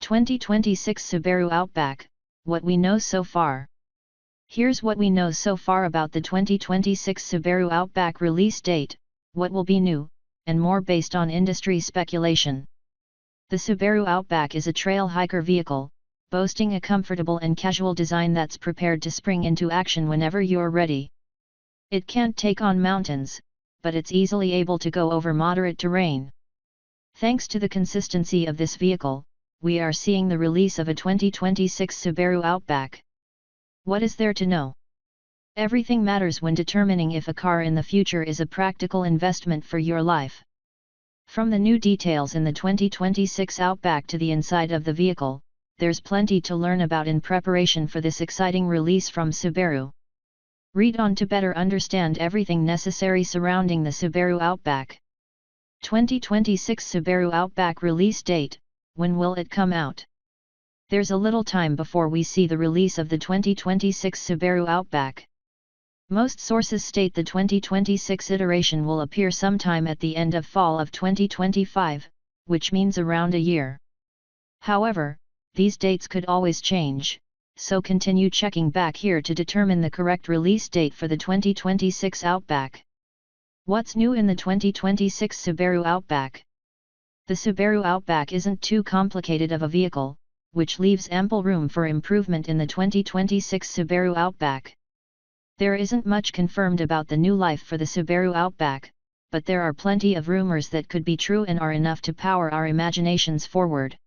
2026 Subaru Outback, what we know so far. Here's what we know so far about the 2026 Subaru Outback release date, what will be new, and more based on industry speculation. The Subaru Outback is a trail hiker vehicle, boasting a comfortable and casual design that's prepared to spring into action whenever you're ready. It can't take on mountains, but it's easily able to go over moderate terrain. Thanks to the consistency of this vehicle, we are seeing the release of a 2026 Subaru Outback. What is there to know? Everything matters when determining if a car in the future is a practical investment for your life. From the new details in the 2026 Outback to the inside of the vehicle, there's plenty to learn about in preparation for this exciting release from Subaru. Read on to better understand everything necessary surrounding the Subaru Outback. 2026 Subaru Outback release date, when will it come out? There's a little time before we see the release of the 2026 Subaru Outback. Most sources state the 2026 iteration will appear sometime at the end of fall of 2025, which means around a year. However, these dates could always change, so continue checking back here to determine the correct release date for the 2026 Outback. What's new in the 2026 Subaru Outback? The Subaru Outback isn't too complicated of a vehicle, which leaves ample room for improvement in the 2026 Subaru Outback. There isn't much confirmed about the new life for the Subaru Outback, but there are plenty of rumors that could be true and are enough to power our imaginations forward.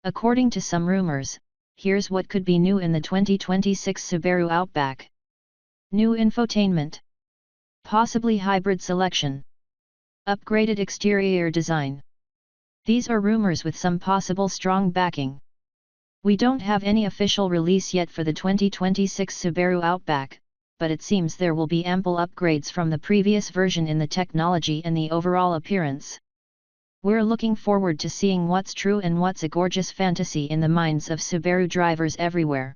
According to some rumors, here's what could be new in the 2026 Subaru Outback. New infotainment. Possibly hybrid selection. Upgraded exterior design. These are rumors with some possible strong backing. We don't have any official release yet for the 2026 Subaru Outback, but it seems there will be ample upgrades from the previous version in the technology and the overall appearance. We're looking forward to seeing what's true and what's a gorgeous fantasy in the minds of Subaru drivers everywhere.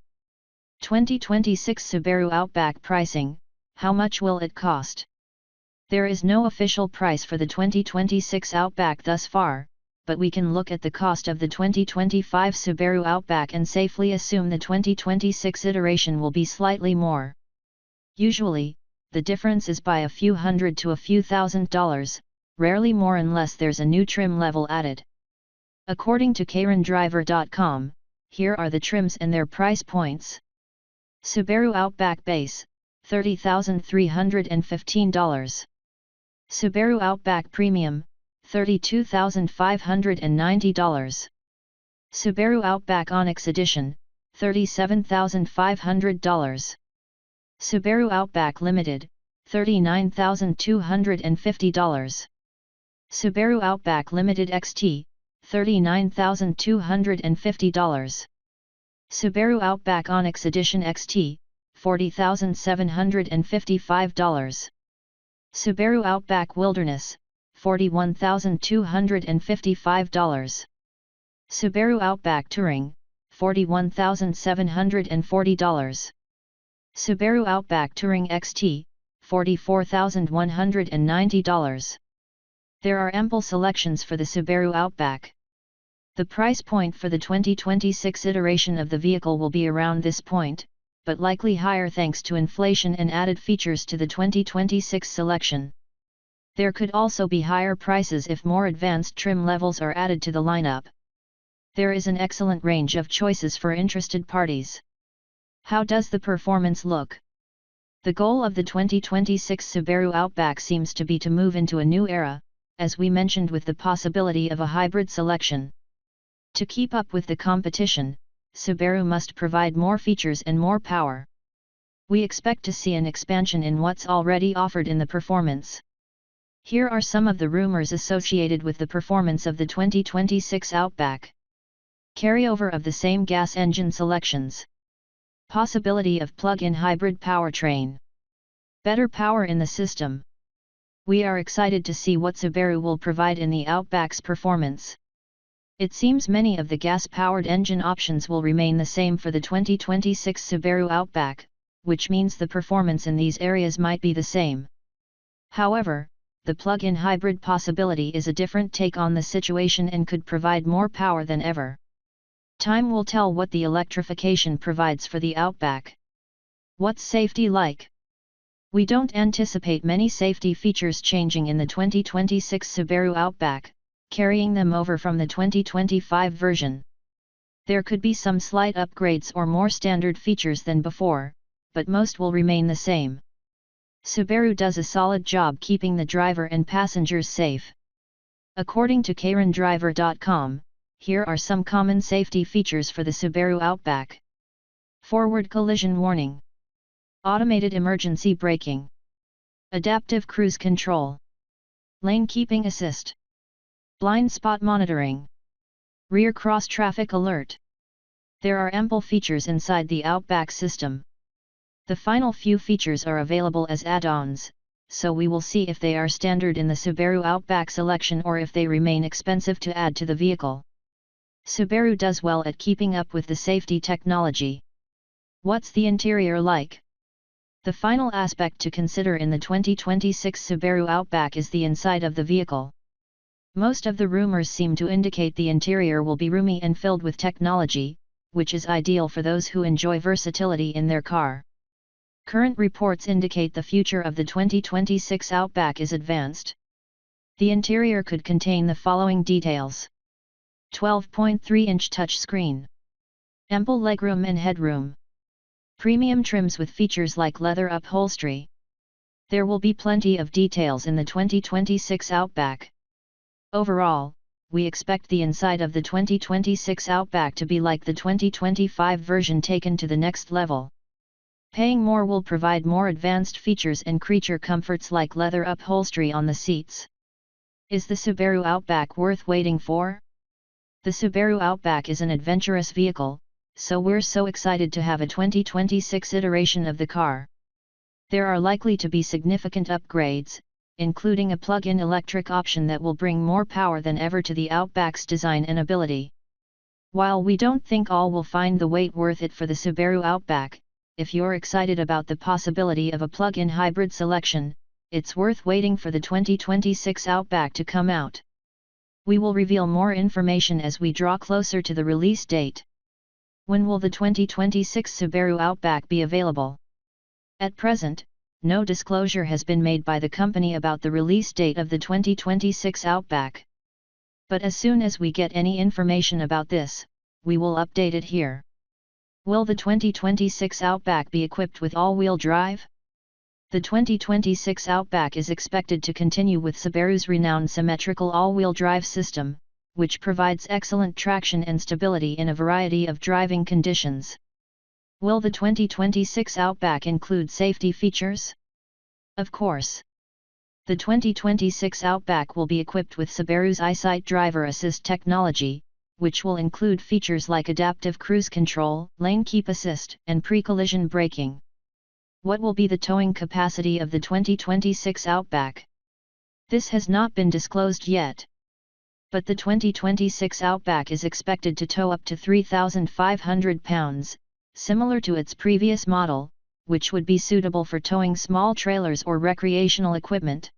2026 Subaru Outback pricing, how much will it cost? There is no official price for the 2026 Outback thus far, but we can look at the cost of the 2025 Subaru Outback and safely assume the 2026 iteration will be slightly more. Usually, the difference is by a few hundred to a few $1,000s, rarely more unless there's a new trim level added. According to KeiranDriver.com, here are the trims and their price points. Subaru Outback Base, $30,315. Subaru Outback Premium, $32,590. Subaru Outback Onyx Edition, $37,500. Subaru Outback Limited, $39,250. Subaru Outback Limited XT, $39,250. Subaru Outback Onyx Edition XT, $40,755. Subaru Outback Wilderness, $41,255. Subaru Outback Touring, $41,740. Subaru Outback Touring XT, $44,190. There are ample selections for the Subaru Outback. The price point for the 2026 iteration of the vehicle will be around this point, but likely higher thanks to inflation and added features to the 2026 selection. There could also be higher prices if more advanced trim levels are added to the lineup. There is an excellent range of choices for interested parties. How does the performance look? The goal of the 2026 Subaru Outback seems to be to move into a new era, as we mentioned, with the possibility of a hybrid selection. To keep up with the competition, Subaru must provide more features and more power. We expect to see an expansion in what's already offered in the performance. Here are some of the rumors associated with the performance of the 2026 Outback. Carryover of the same gas engine selections. Possibility of plug-in hybrid powertrain. Better power in the system. We are excited to see what Subaru will provide in the Outback's performance. It seems many of the gas-powered engine options will remain the same for the 2026 Subaru Outback, which means the performance in these areas might be the same. However, the plug-in hybrid possibility is a different take on the situation and could provide more power than ever. Time will tell what the electrification provides for the Outback. What's safety like? We don't anticipate many safety features changing in the 2026 Subaru Outback, carrying them over from the 2025 version. There could be some slight upgrades or more standard features than before, but most will remain the same. Subaru does a solid job keeping the driver and passengers safe. According to KarenDriver.com, here are some common safety features for the Subaru Outback. Forward collision warning. Automated emergency braking. Adaptive cruise control. Lane keeping assist. Blind spot monitoring. Rear cross traffic alert. There are ample features inside the Outback system. The final few features are available as add-ons, so we will see if they are standard in the Subaru Outback selection or if they remain expensive to add to the vehicle. Subaru does well at keeping up with the safety technology. What's the interior like? The final aspect to consider in the 2026 Subaru Outback is the inside of the vehicle. Most of the rumors seem to indicate the interior will be roomy and filled with technology, which is ideal for those who enjoy versatility in their car. Current reports indicate the future of the 2026 Outback is advanced. The interior could contain the following details. 12.3-inch touchscreen. Ample legroom and headroom. Premium trims with features like leather upholstery. There will be plenty of details in the 2026 Outback. Overall, we expect the inside of the 2026 Outback to be like the 2025 version taken to the next level. Paying more will provide more advanced features and creature comforts like leather upholstery on the seats. Is the Subaru Outback worth waiting for? The Subaru Outback is an adventurous vehicle, so we're so excited to have a 2026 iteration of the car. There are likely to be significant upgrades, including a plug-in electric option that will bring more power than ever to the Outback's design and ability. While we don't think all will find the wait worth it for the Subaru Outback, if you're excited about the possibility of a plug-in hybrid selection, it's worth waiting for the 2026 Outback to come out. We will reveal more information as we draw closer to the release date. When will the 2026 Subaru Outback be available? At present, no disclosure has been made by the company about the release date of the 2026 Outback. But as soon as we get any information about this, we will update it here. Will the 2026 Outback be equipped with all-wheel drive? The 2026 Outback is expected to continue with Subaru's renowned symmetrical all-wheel drive system, which provides excellent traction and stability in a variety of driving conditions. Will the 2026 Outback include safety features? Of course. The 2026 Outback will be equipped with Subaru's EyeSight driver assist technology, which will include features like adaptive cruise control, lane keep assist, and pre-collision braking. What will be the towing capacity of the 2026 Outback? This has not been disclosed yet. But the 2026 Outback is expected to tow up to 3,500 pounds, similar to its previous model, which would be suitable for towing small trailers or recreational equipment.